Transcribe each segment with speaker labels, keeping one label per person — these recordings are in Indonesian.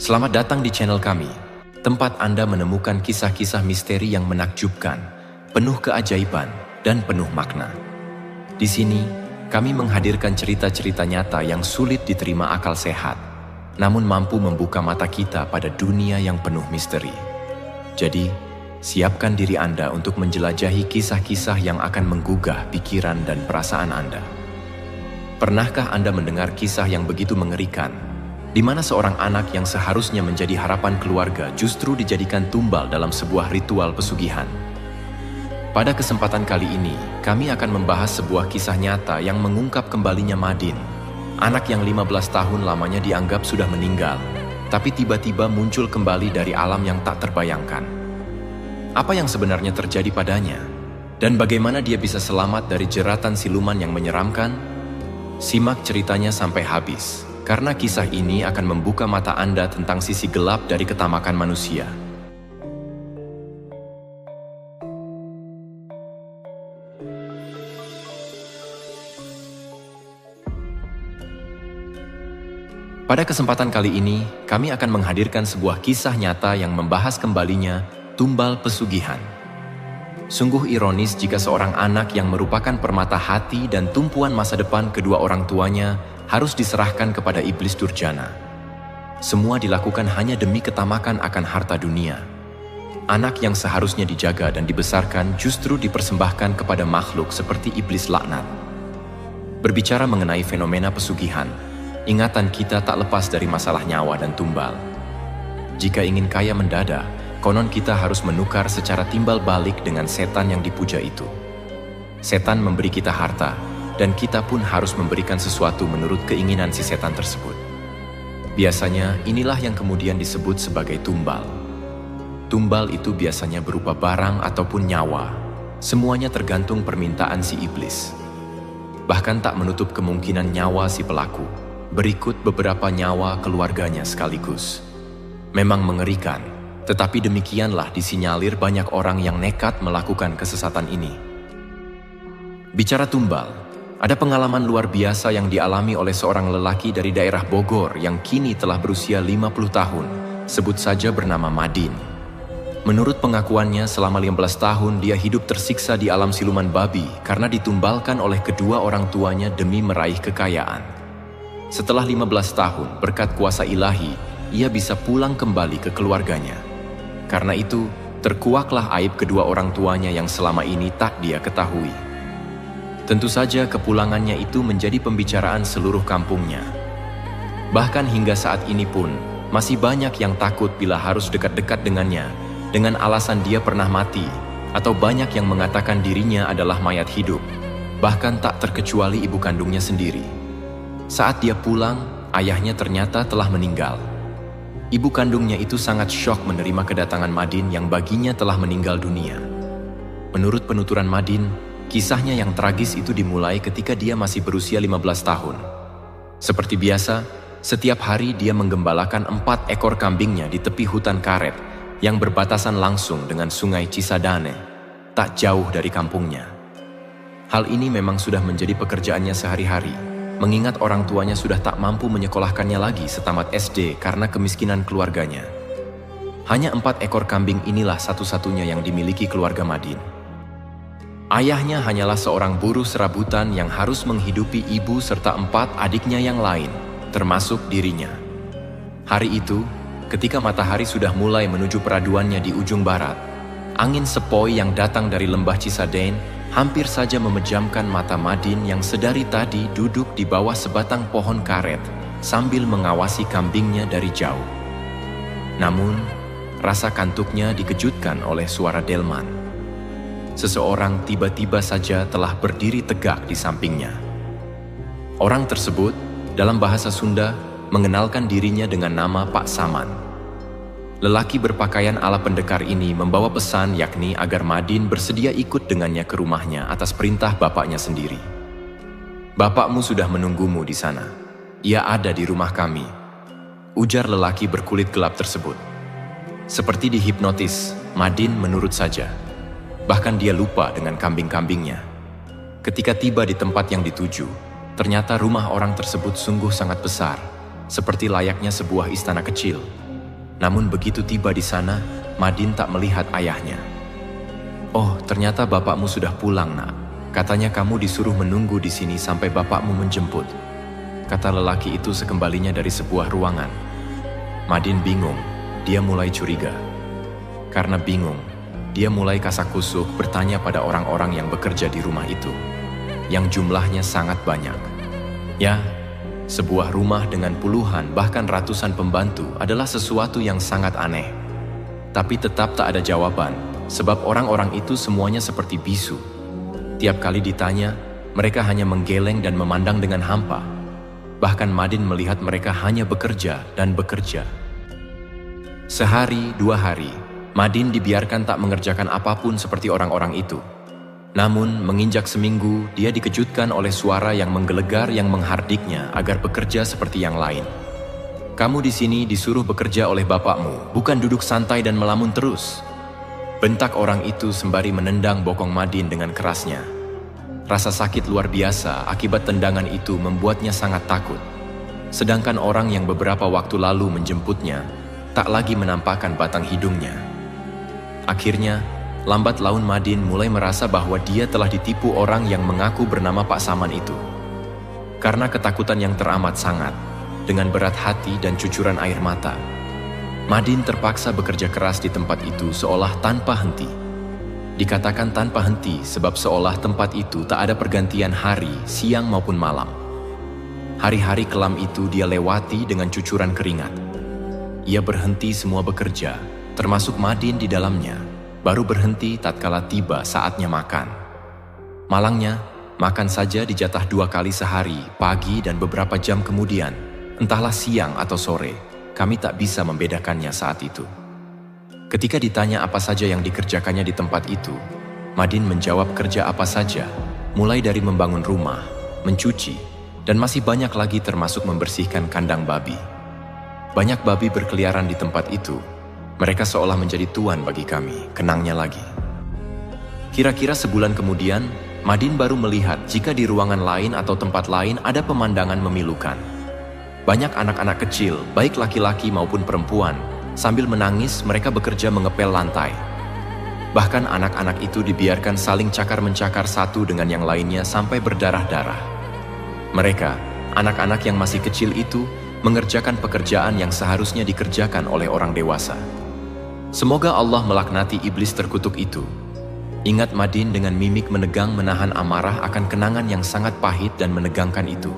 Speaker 1: Selamat datang di channel kami, tempat Anda menemukan kisah-kisah misteri yang menakjubkan, penuh keajaiban, dan penuh makna. Di sini, kami menghadirkan cerita-cerita nyata yang sulit diterima akal sehat, namun mampu membuka mata kita pada dunia yang penuh misteri. Jadi, siapkan diri Anda untuk menjelajahi kisah-kisah yang akan menggugah pikiran dan perasaan Anda. Pernahkah Anda mendengar kisah yang begitu mengerikan, di mana seorang anak yang seharusnya menjadi harapan keluarga justru dijadikan tumbal dalam sebuah ritual pesugihan? Pada kesempatan kali ini, kami akan membahas sebuah kisah nyata yang mengungkap kembalinya Madin, anak yang 15 tahun lamanya dianggap sudah meninggal, tapi tiba-tiba muncul kembali dari alam yang tak terbayangkan. Apa yang sebenarnya terjadi padanya? Dan bagaimana dia bisa selamat dari jeratan siluman yang menyeramkan? Simak ceritanya sampai habis, karena kisah ini akan membuka mata Anda tentang sisi gelap dari ketamakan manusia. Pada kesempatan kali ini, kami akan menghadirkan sebuah kisah nyata yang membahas kembalinya tumbal pesugihan. Sungguh ironis jika seorang anak yang merupakan permata hati dan tumpuan masa depan kedua orang tuanya harus diserahkan kepada iblis durjana. Semua dilakukan hanya demi ketamakan akan harta dunia. Anak yang seharusnya dijaga dan dibesarkan justru dipersembahkan kepada makhluk seperti iblis laknat. Berbicara mengenai fenomena pesugihan, ingatan kita tak lepas dari masalah nyawa dan tumbal. Jika ingin kaya mendadak, konon kita harus menukar secara timbal balik dengan setan yang dipuja itu. Setan memberi kita harta, dan kita pun harus memberikan sesuatu menurut keinginan si setan tersebut. Biasanya, inilah yang kemudian disebut sebagai tumbal. Tumbal itu biasanya berupa barang ataupun nyawa. Semuanya tergantung permintaan si iblis. Bahkan tak menutup kemungkinan nyawa si pelaku. Berikut beberapa nyawa keluarganya sekaligus. Memang mengerikan, tetapi demikianlah disinyalir banyak orang yang nekat melakukan kesesatan ini. Bicara tumbal, ada pengalaman luar biasa yang dialami oleh seorang lelaki dari daerah Bogor yang kini telah berusia 50 tahun, sebut saja bernama Madin. Menurut pengakuannya, selama 15 tahun dia hidup tersiksa di alam siluman babi karena ditumbalkan oleh kedua orang tuanya demi meraih kekayaan. Setelah 15 tahun, berkat kuasa ilahi, ia bisa pulang kembali ke keluarganya. Karena itu, terkuaklah aib kedua orang tuanya yang selama ini tak dia ketahui. Tentu saja kepulangannya itu menjadi pembicaraan seluruh kampungnya. Bahkan hingga saat ini pun, masih banyak yang takut bila harus dekat-dekat dengannya, dengan alasan dia pernah mati, atau banyak yang mengatakan dirinya adalah mayat hidup, bahkan tak terkecuali ibu kandungnya sendiri. Saat dia pulang, ayahnya ternyata telah meninggal. Ibu kandungnya itu sangat syok menerima kedatangan Madin yang baginya telah meninggal dunia. Menurut penuturan Madin, kisahnya yang tragis itu dimulai ketika dia masih berusia 15 tahun. Seperti biasa, setiap hari dia menggembalakan 4 ekor kambingnya di tepi hutan karet yang berbatasan langsung dengan sungai Cisadane, tak jauh dari kampungnya. Hal ini memang sudah menjadi pekerjaannya sehari-hari, mengingat orang tuanya sudah tak mampu menyekolahkannya lagi setamat SD karena kemiskinan keluarganya. Hanya 4 ekor kambing inilah satu-satunya yang dimiliki keluarga Madin. Ayahnya hanyalah seorang buruh serabutan yang harus menghidupi ibu serta 4 adiknya yang lain, termasuk dirinya. Hari itu, ketika matahari sudah mulai menuju peraduannya di ujung barat, angin sepoi yang datang dari lembah Cisadane hampir saja memejamkan mata Madin yang sedari tadi duduk di bawah sebatang pohon karet sambil mengawasi kambingnya dari jauh. Namun, rasa kantuknya dikejutkan oleh suara delman. Seseorang tiba-tiba saja telah berdiri tegak di sampingnya. Orang tersebut, dalam bahasa Sunda, mengenalkan dirinya dengan nama Pak Saman. Lelaki berpakaian ala pendekar ini membawa pesan yakni agar Madin bersedia ikut dengannya ke rumahnya atas perintah bapaknya sendiri. "Bapakmu sudah menunggumu di sana. Ia ada di rumah kami," ujar lelaki berkulit gelap tersebut. Seperti dihipnotis, Madin menurut saja. Bahkan dia lupa dengan kambing-kambingnya. Ketika tiba di tempat yang dituju, ternyata rumah orang tersebut sungguh sangat besar, seperti layaknya sebuah istana kecil. Namun begitu tiba di sana, Madin tak melihat ayahnya. "Oh, ternyata bapakmu sudah pulang, Nak. Katanya kamu disuruh menunggu di sini sampai bapakmu menjemput," kata lelaki itu sekembalinya dari sebuah ruangan. Madin bingung, dia mulai curiga. Karena bingung, dia mulai kasakusuk bertanya pada orang-orang yang bekerja di rumah itu, yang jumlahnya sangat banyak. Ya, sebuah rumah dengan puluhan bahkan ratusan pembantu adalah sesuatu yang sangat aneh. Tapi tetap tak ada jawaban, sebab orang-orang itu semuanya seperti bisu. Tiap kali ditanya, mereka hanya menggeleng dan memandang dengan hampa. Bahkan Madin melihat mereka hanya bekerja dan bekerja. Sehari, 2 hari, Madin dibiarkan tak mengerjakan apapun seperti orang-orang itu. Namun, menginjak seminggu, dia dikejutkan oleh suara yang menggelegar yang menghardiknya agar bekerja seperti yang lain. "Kamu di sini disuruh bekerja oleh bapakmu, bukan duduk santai dan melamun terus," bentak orang itu sembari menendang bokong Madin dengan kerasnya. Rasa sakit luar biasa akibat tendangan itu membuatnya sangat takut. Sedangkan orang yang beberapa waktu lalu menjemputnya, tak lagi menampakkan batang hidungnya. Akhirnya, lambat laun Madin mulai merasa bahwa dia telah ditipu orang yang mengaku bernama Pak Saman itu. Karena ketakutan yang teramat sangat, dengan berat hati dan cucuran air mata, Madin terpaksa bekerja keras di tempat itu seolah tanpa henti. Dikatakan tanpa henti sebab seolah tempat itu tak ada pergantian hari, siang maupun malam. Hari-hari kelam itu dia lewati dengan cucuran keringat. Ia berhenti semua bekerja, termasuk Madin di dalamnya, baru berhenti tatkala tiba saatnya makan. Malangnya, makan saja dijatah 2 kali sehari, pagi dan beberapa jam kemudian, entahlah siang atau sore, kami tak bisa membedakannya saat itu. Ketika ditanya apa saja yang dikerjakannya di tempat itu, Madin menjawab kerja apa saja, mulai dari membangun rumah, mencuci, dan masih banyak lagi termasuk membersihkan kandang babi. Banyak babi berkeliaran di tempat itu. Mereka seolah menjadi tuan bagi kami, kenangnya lagi. Kira-kira sebulan kemudian, Madin baru melihat jika di ruangan lain atau tempat lain ada pemandangan memilukan. Banyak anak-anak kecil, baik laki-laki maupun perempuan, sambil menangis mereka bekerja mengepel lantai. Bahkan anak-anak itu dibiarkan saling cakar-mencakar satu dengan yang lainnya sampai berdarah-darah. Mereka, anak-anak yang masih kecil itu, mengerjakan pekerjaan yang seharusnya dikerjakan oleh orang dewasa. Semoga Allah melaknati iblis terkutuk itu. Ingat Madin dengan mimik menegang menahan amarah akan kenangan yang sangat pahit dan menegangkan itu.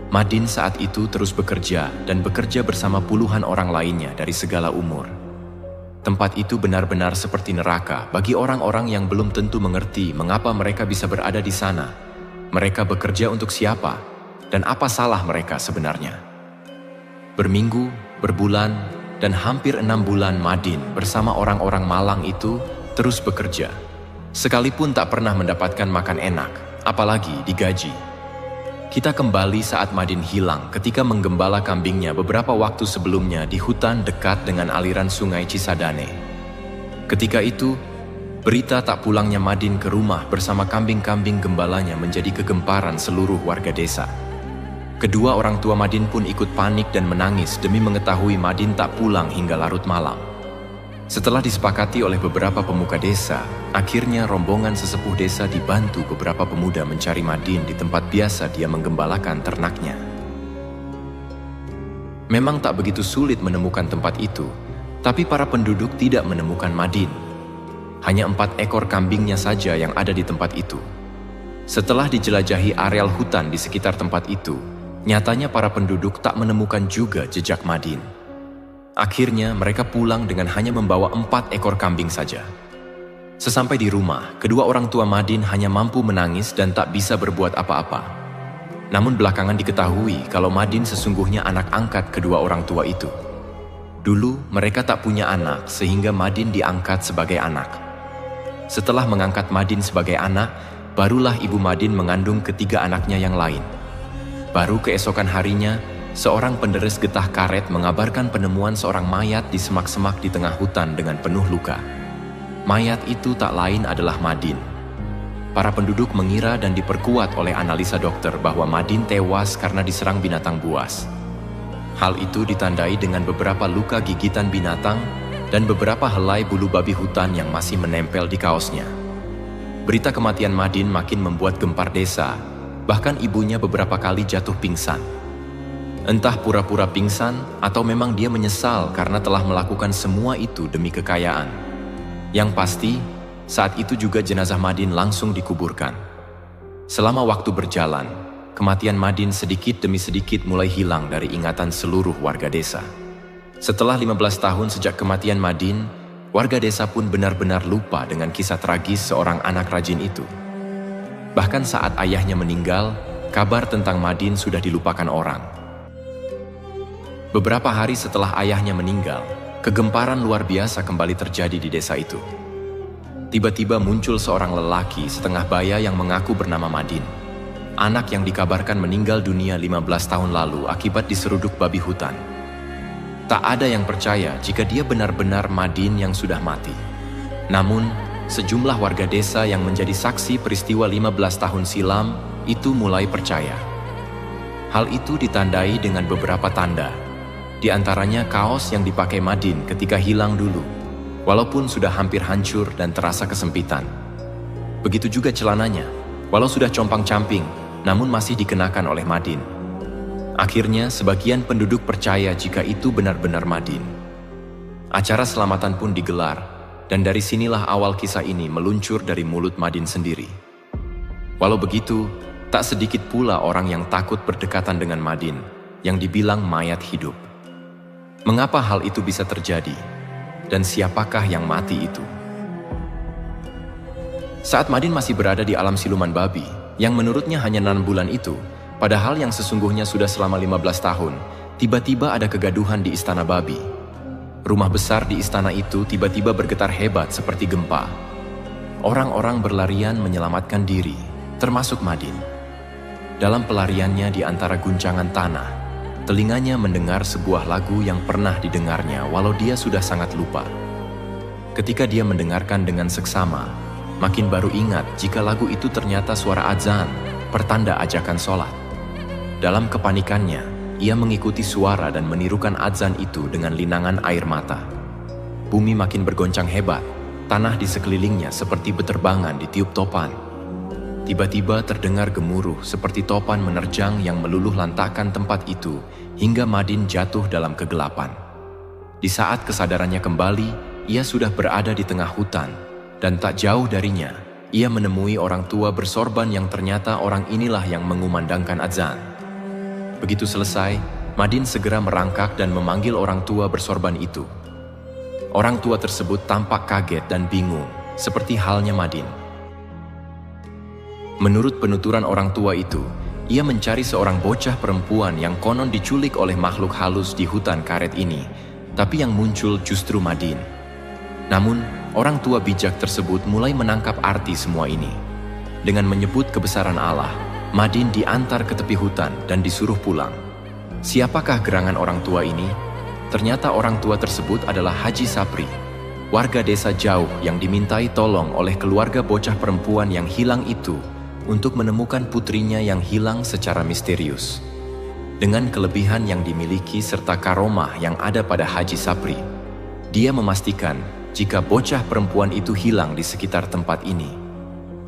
Speaker 1: Madin saat itu terus bekerja dan bekerja bersama puluhan orang lainnya dari segala umur. Tempat itu benar-benar seperti neraka bagi orang-orang yang belum tentu mengerti mengapa mereka bisa berada di sana. Mereka bekerja untuk siapa dan apa salah mereka sebenarnya. Berminggu, berbulan, dan hampir 6 bulan Madin bersama orang-orang malang itu terus bekerja. Sekalipun tak pernah mendapatkan makan enak, apalagi digaji. Kita kembali saat Madin hilang ketika menggembala kambingnya beberapa waktu sebelumnya di hutan dekat dengan aliran sungai Cisadane. Ketika itu, berita tak pulangnya Madin ke rumah bersama kambing-kambing gembalanya menjadi kegemparan seluruh warga desa. Kedua orang tua Madin pun ikut panik dan menangis demi mengetahui Madin tak pulang hingga larut malam. Setelah disepakati oleh beberapa pemuka desa, akhirnya rombongan sesepuh desa dibantu beberapa pemuda mencari Madin di tempat biasa dia menggembalakan ternaknya. Memang tak begitu sulit menemukan tempat itu, tapi para penduduk tidak menemukan Madin. Hanya 4 ekor kambingnya saja yang ada di tempat itu. Setelah dijelajahi areal hutan di sekitar tempat itu, nyatanya para penduduk tak menemukan juga jejak Madin. Akhirnya mereka pulang dengan hanya membawa 4 ekor kambing saja. Sesampai di rumah, kedua orang tua Madin hanya mampu menangis dan tak bisa berbuat apa-apa. Namun belakangan diketahui kalau Madin sesungguhnya anak angkat kedua orang tua itu. Dulu mereka tak punya anak sehingga Madin diangkat sebagai anak. Setelah mengangkat Madin sebagai anak, barulah ibu Madin mengandung ketiga anaknya yang lain. Baru keesokan harinya, seorang penderes getah karet mengabarkan penemuan seorang mayat di semak-semak di tengah hutan dengan penuh luka. Mayat itu tak lain adalah Madin. Para penduduk mengira dan diperkuat oleh analisa dokter bahwa Madin tewas karena diserang binatang buas. Hal itu ditandai dengan beberapa luka gigitan binatang dan beberapa helai bulu babi hutan yang masih menempel di kaosnya. Berita kematian Madin makin membuat gempar desa, bahkan ibunya beberapa kali jatuh pingsan. Entah pura-pura pingsan atau memang dia menyesal karena telah melakukan semua itu demi kekayaan. Yang pasti, saat itu juga jenazah Madin langsung dikuburkan. Selama waktu berjalan, kematian Madin sedikit demi sedikit mulai hilang dari ingatan seluruh warga desa. Setelah 15 tahun sejak kematian Madin, warga desa pun benar-benar lupa dengan kisah tragis seorang anak rajin itu. Bahkan saat ayahnya meninggal, kabar tentang Madin sudah dilupakan orang. Beberapa hari setelah ayahnya meninggal, kegemparan luar biasa kembali terjadi di desa itu. Tiba-tiba muncul seorang lelaki setengah baya yang mengaku bernama Madin. Anak yang dikabarkan meninggal dunia 15 tahun lalu akibat diseruduk babi hutan. Tak ada yang percaya jika dia benar-benar Madin yang sudah mati. Namun, sejumlah warga desa yang menjadi saksi peristiwa 15 tahun silam itu mulai percaya. Hal itu ditandai dengan beberapa tanda. Di antaranya kaos yang dipakai Madin ketika hilang dulu, walaupun sudah hampir hancur dan terasa kesempitan. Begitu juga celananya, walau sudah compang-camping, namun masih dikenakan oleh Madin. Akhirnya, sebagian penduduk percaya jika itu benar-benar Madin. Acara selamatan pun digelar, dan dari sinilah awal kisah ini meluncur dari mulut Madin sendiri. Walau begitu, tak sedikit pula orang yang takut berdekatan dengan Madin, yang dibilang mayat hidup. Mengapa hal itu bisa terjadi? Dan siapakah yang mati itu? Saat Madin masih berada di alam siluman babi, yang menurutnya hanya 6 bulan itu, padahal yang sesungguhnya sudah selama 15 tahun, tiba-tiba ada kegaduhan di istana babi. Rumah besar di istana itu tiba-tiba bergetar hebat seperti gempa. Orang-orang berlarian menyelamatkan diri, termasuk Madin. Dalam pelariannya di antara guncangan tanah, telinganya mendengar sebuah lagu yang pernah didengarnya walau dia sudah sangat lupa. Ketika dia mendengarkan dengan seksama, makin baru ingat jika lagu itu ternyata suara azan, pertanda ajakan sholat. Dalam kepanikannya, ia mengikuti suara dan menirukan azan itu dengan linangan air mata. Bumi makin bergoncang hebat, tanah di sekelilingnya seperti beterbangan ditiup topan. Tiba-tiba terdengar gemuruh seperti topan menerjang yang meluluh lantakkan tempat itu hingga Madin jatuh dalam kegelapan. Di saat kesadarannya kembali, ia sudah berada di tengah hutan, dan tak jauh darinya, ia menemui orang tua bersorban yang ternyata orang inilah yang mengumandangkan azan. Begitu selesai, Madin segera merangkak dan memanggil orang tua bersorban itu. Orang tua tersebut tampak kaget dan bingung, seperti halnya Madin. Menurut penuturan orang tua itu, ia mencari seorang bocah perempuan yang konon diculik oleh makhluk halus di hutan karet ini, tapi yang muncul justru Madin. Namun, orang tua bijak tersebut mulai menangkap arti semua ini. Dengan menyebut kebesaran Allah, Madin diantar ke tepi hutan dan disuruh pulang. Siapakah gerangan orang tua ini? Ternyata orang tua tersebut adalah Haji Sapri, warga desa jauh yang dimintai tolong oleh keluarga bocah perempuan yang hilang itu untuk menemukan putrinya yang hilang secara misterius. Dengan kelebihan yang dimiliki serta karomah yang ada pada Haji Sapri, dia memastikan jika bocah perempuan itu hilang di sekitar tempat ini.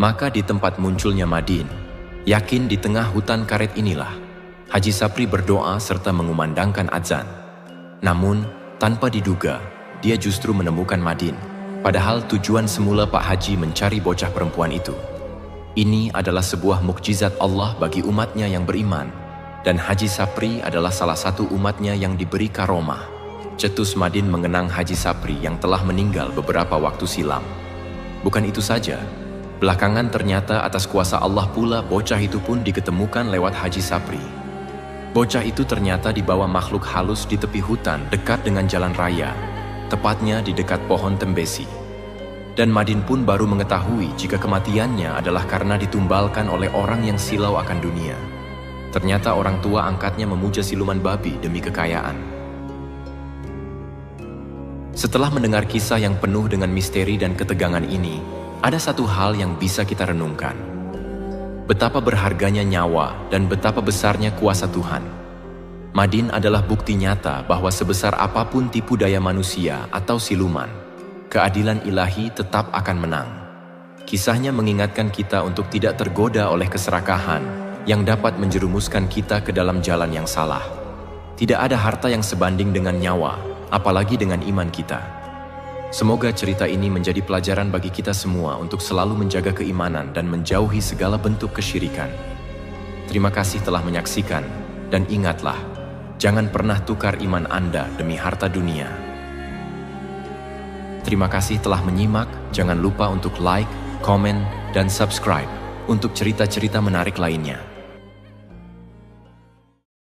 Speaker 1: Maka di tempat munculnya Madin, yakin di tengah hutan karet inilah, Haji Sapri berdoa serta mengumandangkan azan. Namun, tanpa diduga, dia justru menemukan Madin, padahal tujuan semula Pak Haji mencari bocah perempuan itu. Ini adalah sebuah mukjizat Allah bagi umatnya yang beriman, dan Haji Sapri adalah salah satu umatnya yang diberi karomah. Cetus Madin mengenang Haji Sapri yang telah meninggal beberapa waktu silam. Bukan itu saja, belakangan ternyata atas kuasa Allah pula bocah itu pun diketemukan lewat Haji Sapri. Bocah itu ternyata dibawa makhluk halus di tepi hutan dekat dengan jalan raya, tepatnya di dekat pohon tembesi. Dan Madin pun baru mengetahui jika kematiannya adalah karena ditumbalkan oleh orang yang silau akan dunia. Ternyata orang tua angkatnya memuja siluman babi demi kekayaan. Setelah mendengar kisah yang penuh dengan misteri dan ketegangan ini, ada satu hal yang bisa kita renungkan. Betapa berharganya nyawa dan betapa besarnya kuasa Tuhan. Madin adalah bukti nyata bahwa sebesar apapun tipu daya manusia atau siluman, keadilan ilahi tetap akan menang. Kisahnya mengingatkan kita untuk tidak tergoda oleh keserakahan yang dapat menjerumuskan kita ke dalam jalan yang salah. Tidak ada harta yang sebanding dengan nyawa, apalagi dengan iman kita. Semoga cerita ini menjadi pelajaran bagi kita semua untuk selalu menjaga keimanan dan menjauhi segala bentuk kesyirikan. Terima kasih telah menyaksikan, dan ingatlah, jangan pernah tukar iman Anda demi harta dunia. Terima kasih telah menyimak, jangan lupa untuk like, komen, dan subscribe untuk cerita-cerita menarik lainnya.